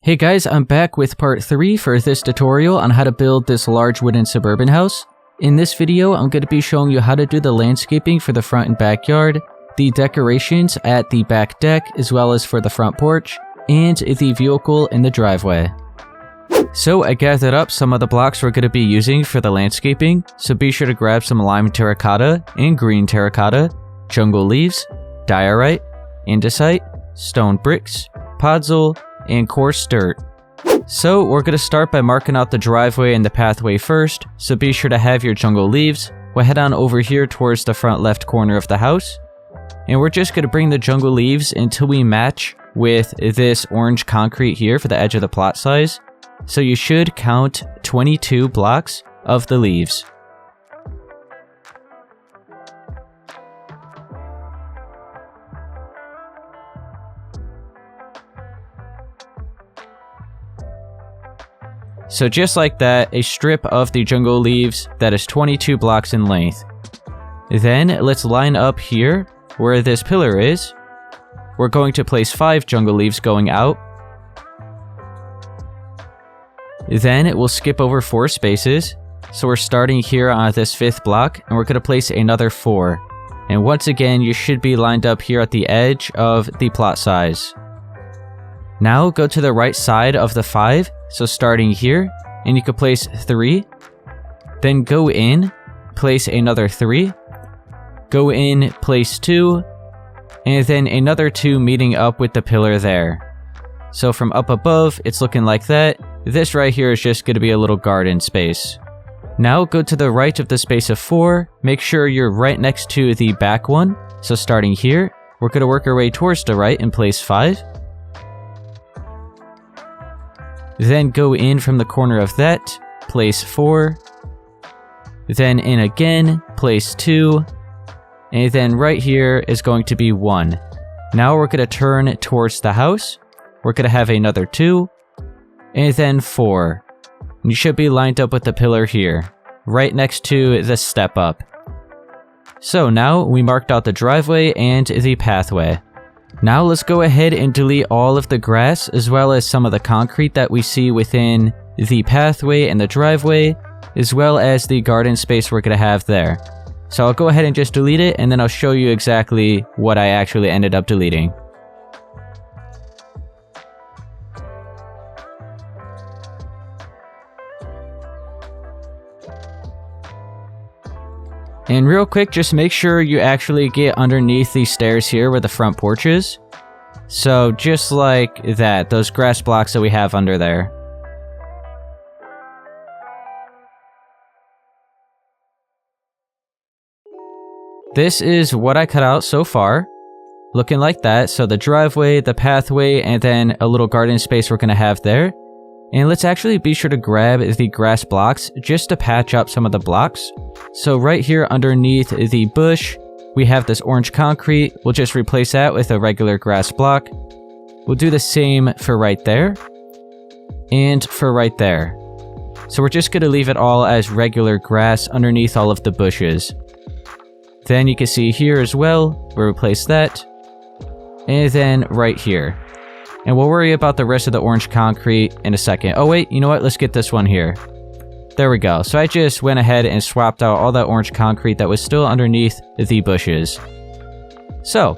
Hey guys, I'm back with part 3 for this tutorial on how to build this large wooden suburban house. In this video, I'm going to be showing you how to do the landscaping for the front and backyard, the decorations at the back deck as well as for the front porch, and the vehicle in the driveway. So I gathered up some of the blocks we're going to be using for the landscaping, so be sure to grab some lime terracotta and green terracotta, jungle leaves, diorite, andesite, stone bricks, podzol, and coarse dirt. So we're going to start by marking out the driveway and the pathway first, so be sure to have your jungle leaves. We'll head on over here towards the front left corner of the house, and we're just going to bring the jungle leaves until we match with this orange concrete here for the edge of the plot size. So you should count 22 blocks of the leaves. So just like that, a strip of the jungle leaves that is 22 blocks in length. Then let's line up here where this pillar is. We're going to place 5 jungle leaves going out. Then we'll skip over 4 spaces. So we're starting here on this 5th block, and we're going to place another 4. And once again, you should be lined up here at the edge of the plot size. Now go to the right side of the 5, so starting here, and you can place 3, then go in, place another 3, go in, place 2, and then another 2 meeting up with the pillar there. So from up above, it's looking like that. This right here is just going to be a little garden space. Now go to the right of the space of 4, make sure you're right next to the back one, so starting here, we're going to work our way towards the right and place 5. Then go in from the corner of that, place 4, then in again, place 2, and then right here is going to be 1. Now we're going to turn towards the house, we're going to have another 2, and then 4. You should be lined up with the pillar here, right next to the step up. So now we marked out the driveway and the pathway. Now let's go ahead and delete all of the grass as well as some of the concrete that we see within the pathway and the driveway, as well as the garden space we're going to have there. So I'll go ahead and just delete it, and then I'll show you exactly what I actually ended up deleting. And real quick, just make sure you actually get underneath these stairs here where the front porch is. So just like that, those grass blocks that we have under there. This is what I cut out so far. Looking like that, so the driveway, the pathway, and then a little garden space we're going to have there. And let's actually be sure to grab the grass blocks just to patch up some of the blocks. So right here underneath the bush, we have this orange concrete. We'll just replace that with a regular grass block. We'll do the same for right there and for right there. So we're just going to leave it all as regular grass underneath all of the bushes. Then you can see here as well, we'll replace that. And then right here. And we'll worry about the rest of the orange concrete in a second. Oh wait, you know what? Let's get this one here. There we go. So I just went ahead and swapped out all that orange concrete that was still underneath the bushes. So,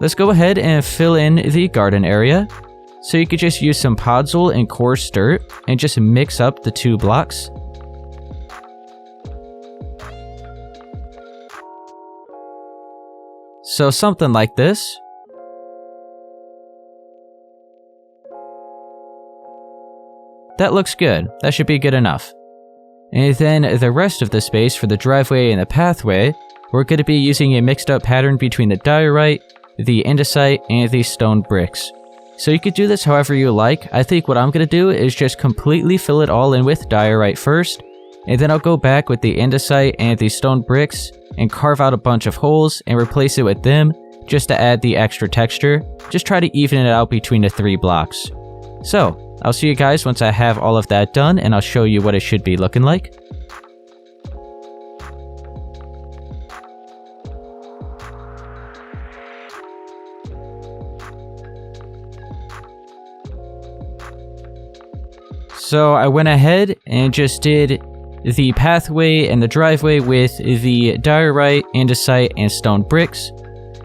let's go ahead and fill in the garden area. So you could just use some podzol and coarse dirt and just mix up the 2 blocks. So something like this. That looks good. That should be good enough. And then the rest of the space for the driveway and the pathway, we're going to be using a mixed up pattern between the diorite, the andesite, and the stone bricks. So you could do this however you like. I think what I'm going to do is just completely fill it all in with diorite first, and then I'll go back with the andesite and the stone bricks and carve out a bunch of holes and replace it with them just to add the extra texture. Just try to even it out between the 3 blocks. So, I'll see you guys once I have all of that done, and I'll show you what it should be looking like. So I went ahead and just did the pathway and the driveway with the diorite, andesite, and stone bricks.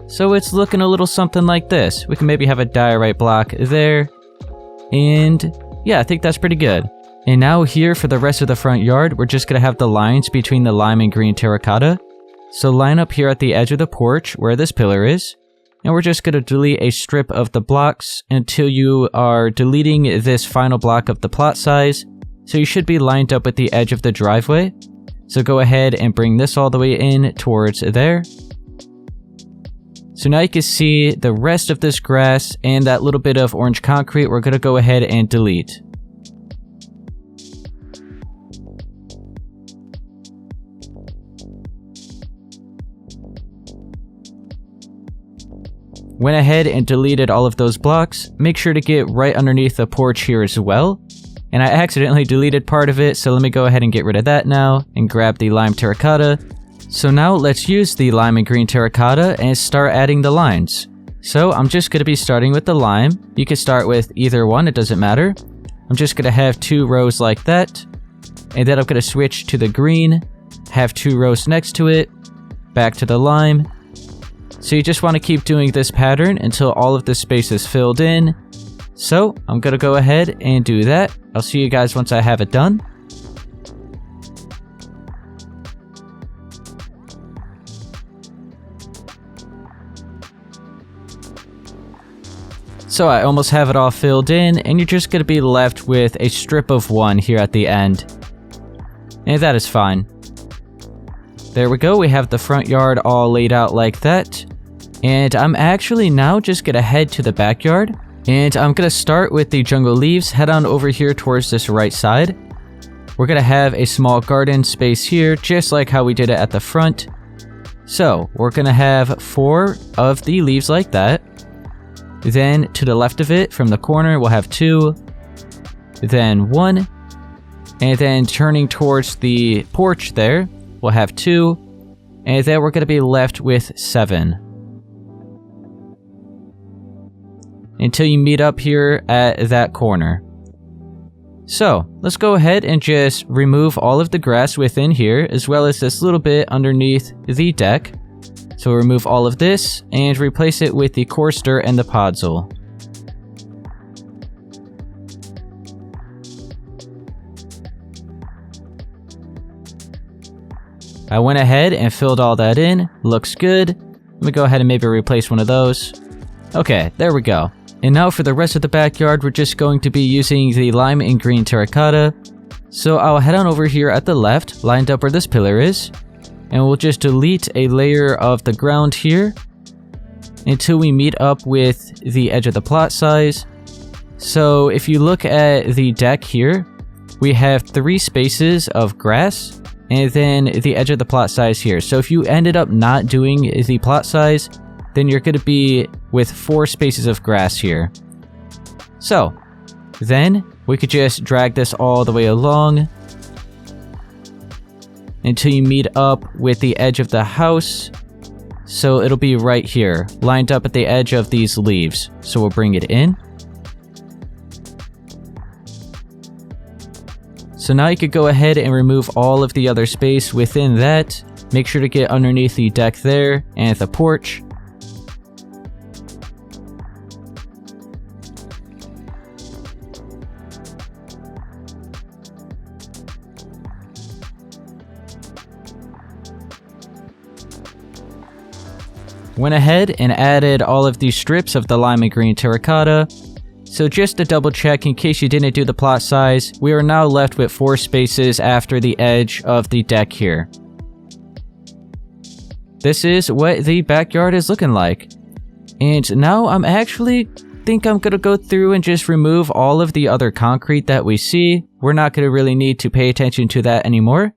So it's looking a little something like this. We can maybe have a diorite block there. And yeah, I think that's pretty good. And now here for the rest of the front yard, we're just gonna have the lines between the lime and green terracotta. So line up here at the edge of the porch where this pillar is. And we're just gonna delete a strip of the blocks until you are deleting this final block of the plot size. So you should be lined up with the edge of the driveway. So go ahead and bring this all the way in towards there. So now you can see the rest of this grass and that little bit of orange concrete we're going to go ahead and delete. Went ahead and deleted all of those blocks. Make sure to get right underneath the porch here as well. And I accidentally deleted part of it, so let me go ahead and get rid of that now and grab the lime terracotta. So now let's use the lime and green terracotta and start adding the lines. So I'm just going to be starting with the lime. You can start with either one, it doesn't matter. I'm just going to have 2 rows like that. And then I'm going to switch to the green, have 2 rows next to it, back to the lime. So you just want to keep doing this pattern until all of the space is filled in. So I'm going to go ahead and do that. I'll see you guys once I have it done. So I almost have it all filled in, and you're just going to be left with a strip of 1 here at the end. And that is fine. There we go, we have the front yard all laid out like that. And I'm actually now just going to head to the backyard. And I'm going to start with the jungle leaves, head on over here towards this right side. We're going to have a small garden space here, just like how we did it at the front. So we're going to have 4 of the leaves like that. Then to the left of it, from the corner, we'll have 2, then 1, and then turning towards the porch there, we'll have 2, and then we're going to be left with 7. Until you meet up here at that corner. So, let's go ahead and just remove all of the grass within here, as well as this little bit underneath the deck. So remove all of this and replace it with the coarse dirt and the podzol. I went ahead and filled all that in. Looks good. Let me go ahead and maybe replace one of those. Okay, there we go. And now for the rest of the backyard, we're just going to be using the lime and green terracotta. So I'll head on over here at the left, lined up where this pillar is. And we'll just delete a layer of the ground here until we meet up with the edge of the plot size. So if you look at the deck here, we have 3 spaces of grass and then the edge of the plot size here. So if you ended up not doing the plot size, then you're going to be with 4 spaces of grass here. So then we could just drag this all the way along until you meet up with the edge of the house. So it'll be right here, lined up at the edge of these leaves. So we'll bring it in. So now you could go ahead and remove all of the other space within that. Make sure to get underneath the deck there and the porch. Went ahead and added all of these strips of the lime and green terracotta. So just to double check in case you didn't do the plot size, we are now left with 4 spaces after the edge of the deck here. This is what the backyard is looking like. And now I'm actually think I'm gonna go through and just remove all of the other concrete that we see. We're not gonna really need to pay attention to that anymore.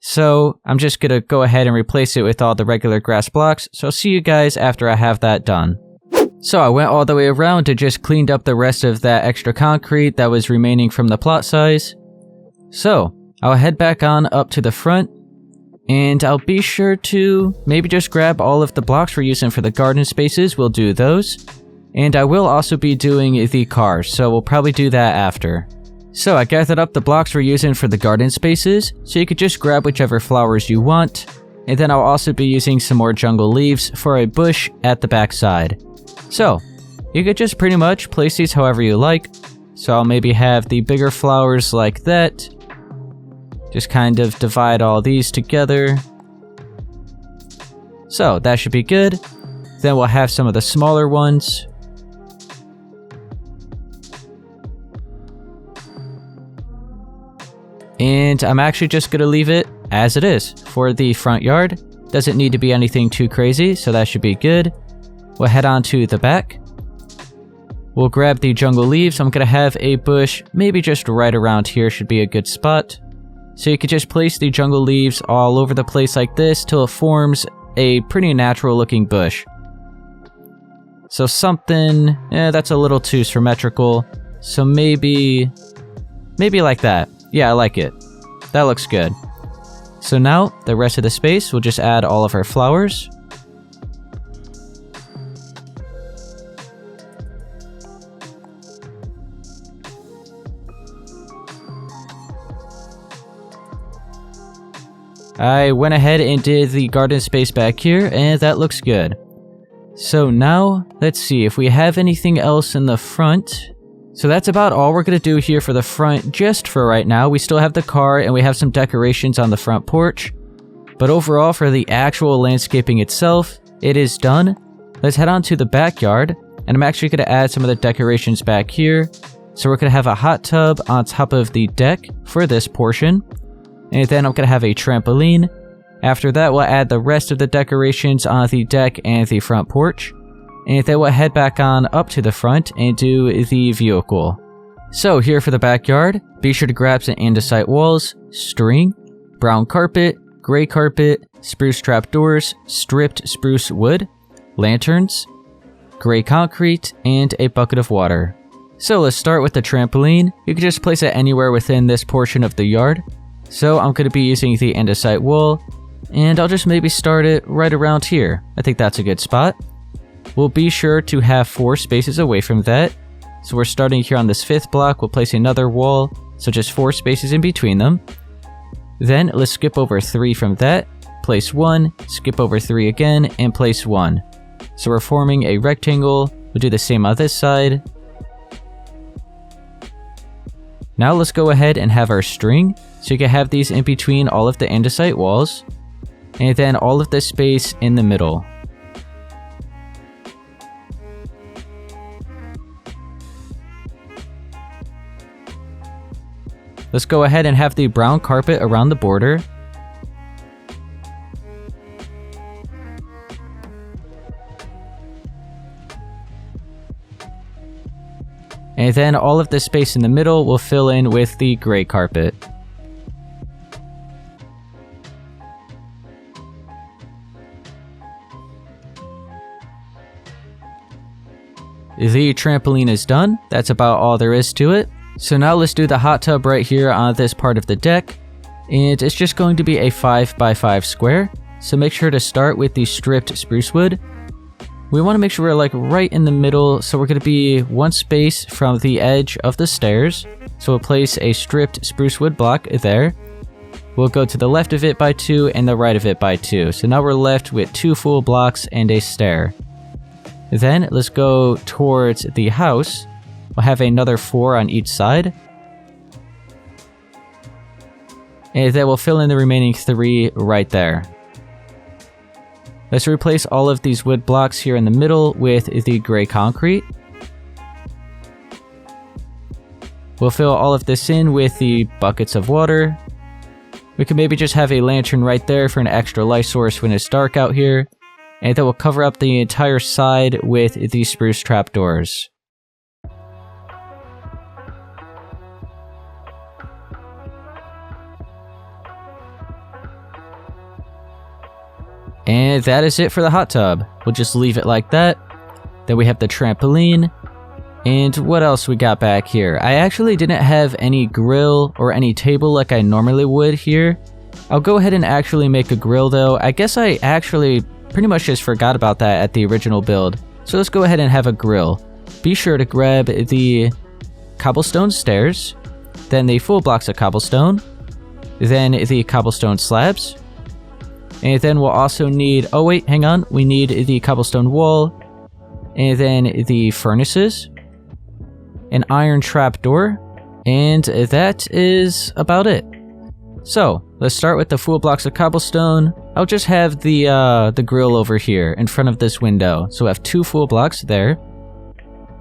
So I'm just gonna go ahead and replace it with all the regular grass blocks. So I'll see you guys after I have that done. So I went all the way around and just cleaned up the rest of that extra concrete that was remaining from the plot size. So I'll head back on up to the front and I'll be sure to maybe just grab all of the blocks we're using for the garden spaces. We'll do those. And I will also be doing the cars, so we'll probably do that after. So I gathered up the blocks we're using for the garden spaces, so you could just grab whichever flowers you want. And then I'll also be using some more jungle leaves for a bush at the back side. So, you could just pretty much place these however you like. So I'll maybe have the bigger flowers like that. Just kind of divide all these together. So that should be good. Then we'll have some of the smaller ones. And I'm actually just going to leave it as it is for the front yard. Doesn't need to be anything too crazy, so that should be good. We'll head on to the back. We'll grab the jungle leaves. I'm going to have a bush, maybe just right around here should be a good spot. So you could just place the jungle leaves all over the place like this till it forms a pretty natural looking bush. So something, that's a little too symmetrical. So maybe like that. Yeah, I like it. That looks good. So now, the rest of the space, we'll just add all of our flowers. I went ahead and did the garden space back here, and that looks good. So now, let's see if we have anything else in the front. So that's about all we're going to do here for the front, just for right now. We still have the car, and we have some decorations on the front porch. But overall, for the actual landscaping itself, it is done. Let's head on to the backyard, and I'm actually going to add some of the decorations back here. So we're going to have a hot tub on top of the deck for this portion. And then I'm going to have a trampoline. After that, we'll add the rest of the decorations on the deck and the front porch. And then we'll head back on up to the front and do the vehicle. So here for the backyard, be sure to grab some andesite walls, string, brown carpet, gray carpet, spruce trapdoors, stripped spruce wood, lanterns, gray concrete, and a bucket of water. So let's start with the trampoline. You can just place it anywhere within this portion of the yard. So I'm going to be using the andesite wall, and I'll just maybe start it right around here. I think that's a good spot. We'll be sure to have 4 spaces away from that. So we're starting here on this 5th block, we'll place another wall, so just 4 spaces in between them. Then let's skip over 3 from that, place 1, skip over 3 again, and place 1. So we're forming a rectangle. We'll do the same on this side. Now let's go ahead and have our string. So you can have these in between all of the andesite walls. And then all of this space in the middle. Let's go ahead and have the brown carpet around the border. And then all of the space in the middle will fill in with the gray carpet. The trampoline is done. That's about all there is to it. So now let's do the hot tub right here on this part of the deck. And it's just going to be a 5x5 square. So make sure to start with the stripped spruce wood. We want to make sure we're like right in the middle. So we're going to be 1 space from the edge of the stairs. So we'll place a stripped spruce wood block there. We'll go to the left of it by 2 and the right of it by 2. So now we're left with 2 full blocks and a stair. Then let's go towards the house. We'll have another 4 on each side. And then we'll fill in the remaining 3 right there. Let's replace all of these wood blocks here in the middle with the gray concrete. We'll fill all of this in with the buckets of water. We can maybe just have a lantern right there for an extra light source when it's dark out here. And then we'll cover up the entire side with the spruce trapdoors. And that is it for the hot tub. We'll just leave it like that. Then we have the trampoline. And what else we got back here? I actually didn't have any grill or any table like I normally would here. I'll go ahead and actually make a grill though. I guess I actually pretty much just forgot about that at the original build. So let's go ahead and have a grill. Be sure to grab the cobblestone stairs. then the full blocks of cobblestone, then the cobblestone slabs, and then we'll also need, oh wait, hang on, we need the cobblestone wall, and then the furnaces, an iron trapdoor, and that is about it. So, let's start with the full blocks of cobblestone. I'll just have the grill over here in front of this window. So we have 2 full blocks there.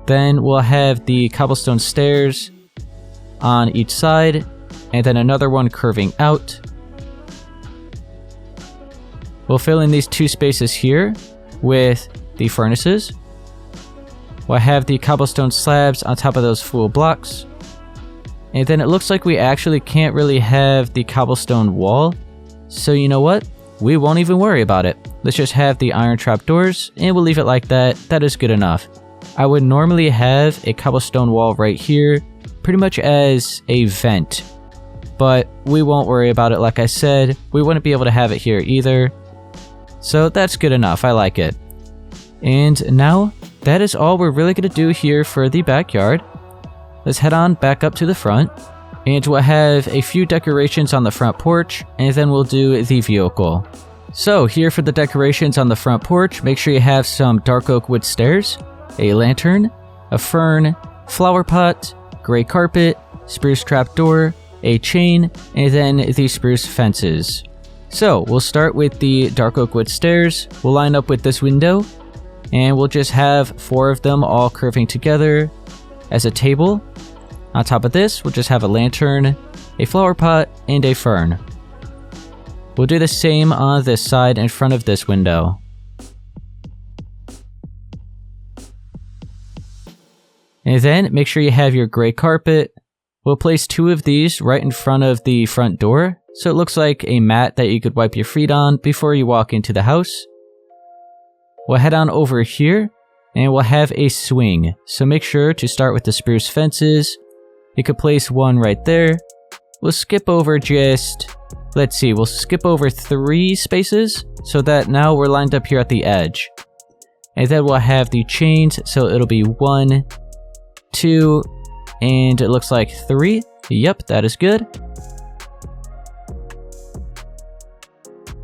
Then we'll have the cobblestone stairs on each side, and then another one curving out. We'll fill in these 2 spaces here with the furnaces. We'll have the cobblestone slabs on top of those full blocks. And then it looks like we actually can't really have the cobblestone wall. So you know what? We won't even worry about it. Let's just have the iron trapdoors, and we'll leave it like that. That is good enough. I would normally have a cobblestone wall right here, pretty much as a vent. But we won't worry about it, like I said. We wouldn't be able to have it here either. So that's good enough, I like it. And now, that is all we're really going to do here for the backyard. Let's head on back up to the front, and we'll have a few decorations on the front porch, and then we'll do the vehicle. So here for the decorations on the front porch, make sure you have some dark oak wood stairs, a lantern, a fern, flower pot, gray carpet, spruce trapdoor, a chain, and then the spruce fences. So we'll start with the dark oak wood stairs. We'll line up with this window, and we'll just have 4 of them all curving together as a table. On top of this, we'll just have a lantern, a flower pot, and a fern. We'll do the same on this side in front of this window. And then make sure you have your gray carpet. We'll place 2 of these right in front of the front door, so it looks like a mat that you could wipe your feet on before you walk into the house. We'll head on over here, and we'll have a swing. So make sure to start with the spruce fences. You could place 1 right there. We'll skip over let's see, we'll skip over 3 spaces, so that now we're lined up here at the edge. And then we'll have the chains, so it'll be 1, 2, and it looks like 3. Yep, that is good.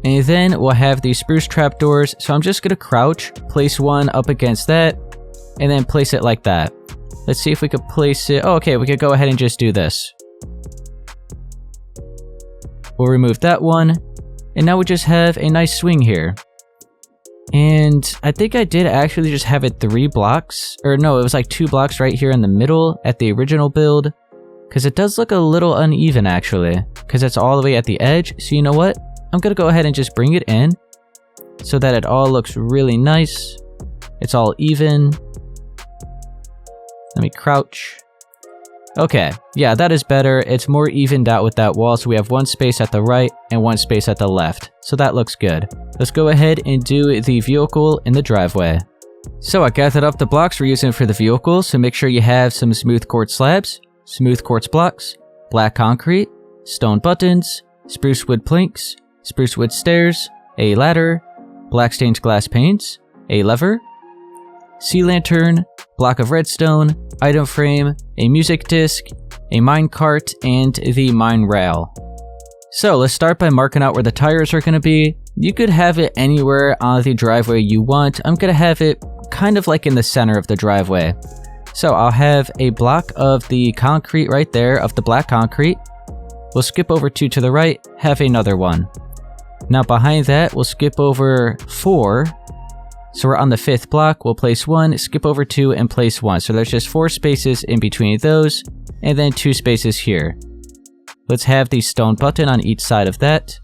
And then we'll have the spruce trapdoors, so I'm just gonna crouch, place 1 up against that, and then place it like that. Let's see if we could place it. Oh, okay, we could go ahead and just do this. We'll remove that one, and now we just have a nice swing here. And I think I did actually just have it 3 blocks, or no, it was like 2 blocks right here in the middle at the original build, because it does look a little uneven actually, because it's all the way at the edge. So you know what? I'm gonna go ahead and just bring it in so that it all looks really nice. It's all even. Let me crouch. Okay, yeah, that is better. It's more evened out with that wall, so we have 1 space at the right and 1 space at the left. So that looks good. Let's go ahead and do the vehicle in the driveway. So I gathered up the blocks we're using for the vehicle, so make sure you have some smooth quartz slabs, smooth quartz blocks, black concrete, stone buttons, spruce wood planks, spruce wood stairs, a ladder, black stained glass panes, a lever, sea lantern, block of redstone, item frame, a music disc, a mine cart, and the mine rail. So let's start by marking out where the tires are going to be. You could have it anywhere on the driveway you want. I'm going to have it kind of like in the center of the driveway. So I'll have a block of the concrete right there, of the black concrete. We'll skip over 2 to the right, have another one. Now behind that, we'll skip over 4. So we're on the 5th block, we'll place 1, skip over 2, and place 1. So there's just 4 spaces in between those, and then 2 spaces here. Let's have the stone button on each side of that.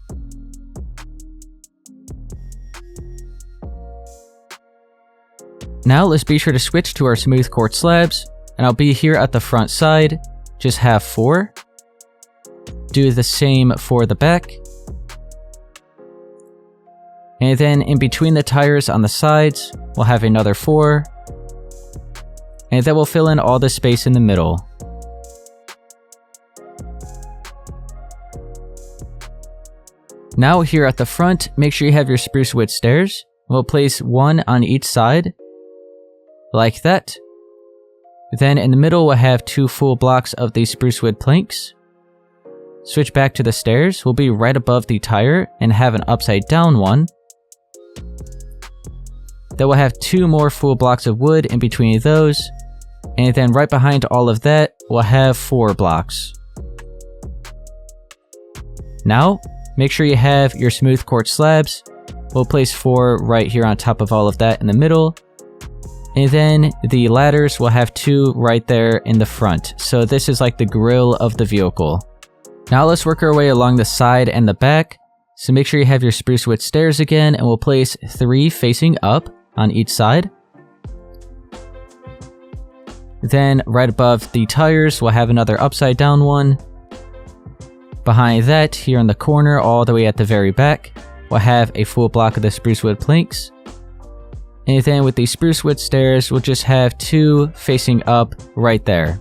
Now let's be sure to switch to our smooth quartz slabs, and I'll be here at the front side. Just have 4. Do the same for the back. And then in between the tires on the sides, we'll have another 4. And then we'll fill in all the space in the middle. Now here at the front, make sure you have your spruce wood stairs. We'll place 1 on each side, like that. Then in the middle, we'll have 2 full blocks of the spruce wood planks. Switch back to the stairs. We'll be right above the tire and have an upside down one. Then we'll have 2 more full blocks of wood in between those. And then right behind all of that, we'll have 4 blocks. Now, make sure you have your smooth quartz slabs. We'll place 4 right here on top of all of that in the middle. And then the ladders will have 2 right there in the front. So this is like the grill of the vehicle. Now let's work our way along the side and the back. So make sure you have your spruce wood stairs again, and we'll place 3 facing up on each side. Then right above the tires, we'll have another upside down one. Behind that, here in the corner, all the way at the very back, we'll have a full block of the spruce wood planks. And then with the spruce wood stairs, we'll just have 2 facing up right there.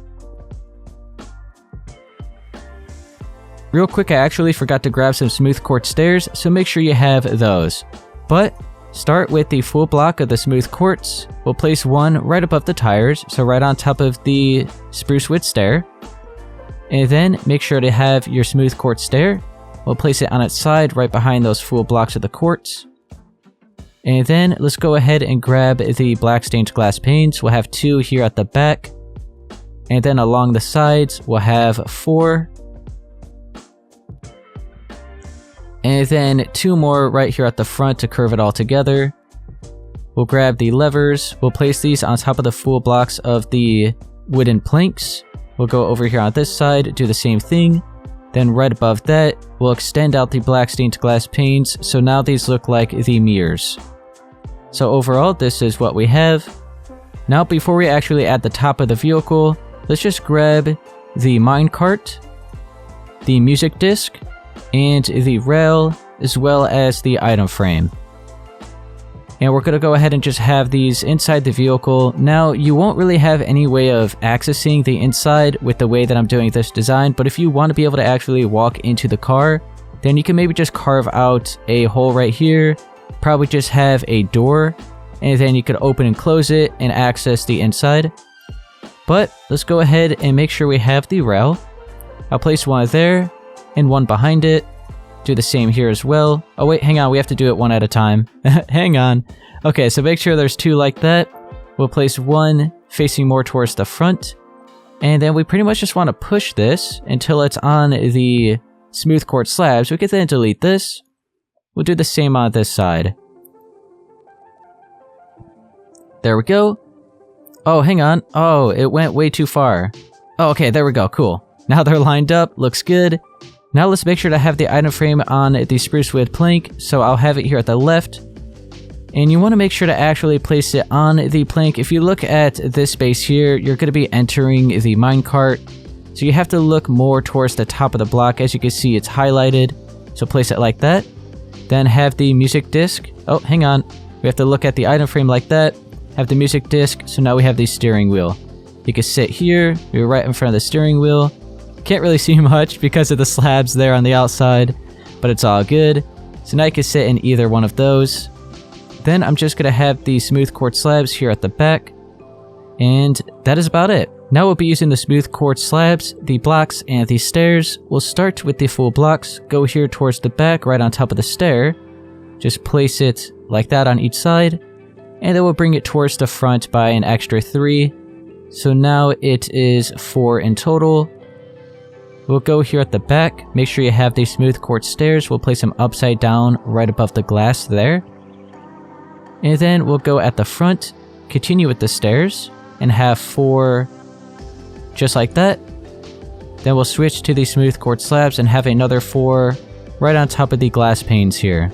Real quick, I actually forgot to grab some smooth quartz stairs, so make sure you have those. But start with the full block of the smooth quartz. We'll place 1 right above the tires, so right on top of the spruce wood stair. And then make sure to have your smooth quartz stair. We'll place it on its side right behind those full blocks of the quartz. And then let's go ahead and grab the black stained glass panes. We'll have 2 here at the back. And then along the sides, we'll have 4. And then 2 more right here at the front to curve it all together. We'll grab the levers. We'll place these on top of the full blocks of the wooden planks. We'll go over here on this side, do the same thing. Then right above that, we'll extend out the black stained glass panes, so now these look like the mirrors. So overall, this is what we have. Now before we actually add the top of the vehicle, let's just grab the minecart, the music disc, and the rail, as well as the item frame. And we're going to go ahead and just have these inside the vehicle. Now, you won't really have any way of accessing the inside with the way that I'm doing this design, but if you want to be able to actually walk into the car, then you can maybe just carve out a hole right here, probably just have a door, and then you could open and close it and access the inside. But let's go ahead and make sure we have the rail. I'll place 1 there and 1 behind it. Do the same here as well. Oh wait, hang on, we have to do it 1 at a time. Hang on. Okay, so make sure there's 2 like that. We'll place 1 facing more towards the front. And then we pretty much just want to push this until it's on the smooth quartz slabs. We can then delete this. We'll do the same on this side. There we go. Oh, hang on. Oh, it went way too far. Oh, okay, there we go, cool. Now they're lined up, looks good. Now let's make sure to have the item frame on the spruce wood plank, so I'll have it here at the left. And you want to make sure to actually place it on the plank. If you look at this space here, you're going to be entering the minecart. So you have to look more towards the top of the block. As you can see, it's highlighted. So place it like that. Then have the music disc. Oh, hang on. We have to look at the item frame like that. Have the music disc. So now we have the steering wheel. You can sit here. You're right in front of the steering wheel. Can't really see much because of the slabs there on the outside, but it's all good. So now you can sit in either one of those. Then I'm just going to have the smooth quartz slabs here at the back. And that is about it. Now we'll be using the smooth quartz slabs, the blocks, and the stairs. We'll start with the full blocks, go here towards the back right on top of the stair. Just place it like that on each side. And then we'll bring it towards the front by an extra 3. So now it is 4 in total. We'll go here at the back, make sure you have the smooth quartz stairs. We'll place them upside down right above the glass there. And then we'll go at the front, continue with the stairs, and have 4 just like that. Then we'll switch to the smooth quartz slabs and have another 4 right on top of the glass panes here.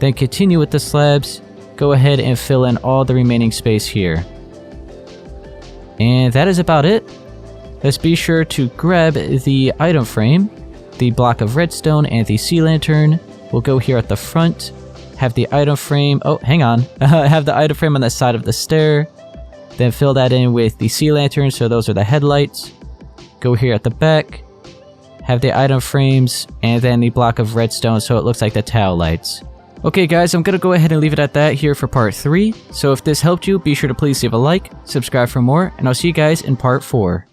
Then continue with the slabs, go ahead and fill in all the remaining space here. And that is about it. Let's be sure to grab the item frame, the block of redstone, and the sea lantern. We'll go here at the front, have the item frame, oh, hang on, have the item frame on the side of the stair, then fill that in with the sea lantern, so those are the headlights. Go here at the back, have the item frames, and then the block of redstone, so it looks like the tail lights. Okay guys, I'm gonna go ahead and leave it at that here for part 3. So if this helped you, be sure to please leave a like, subscribe for more, and I'll see you guys in part 4.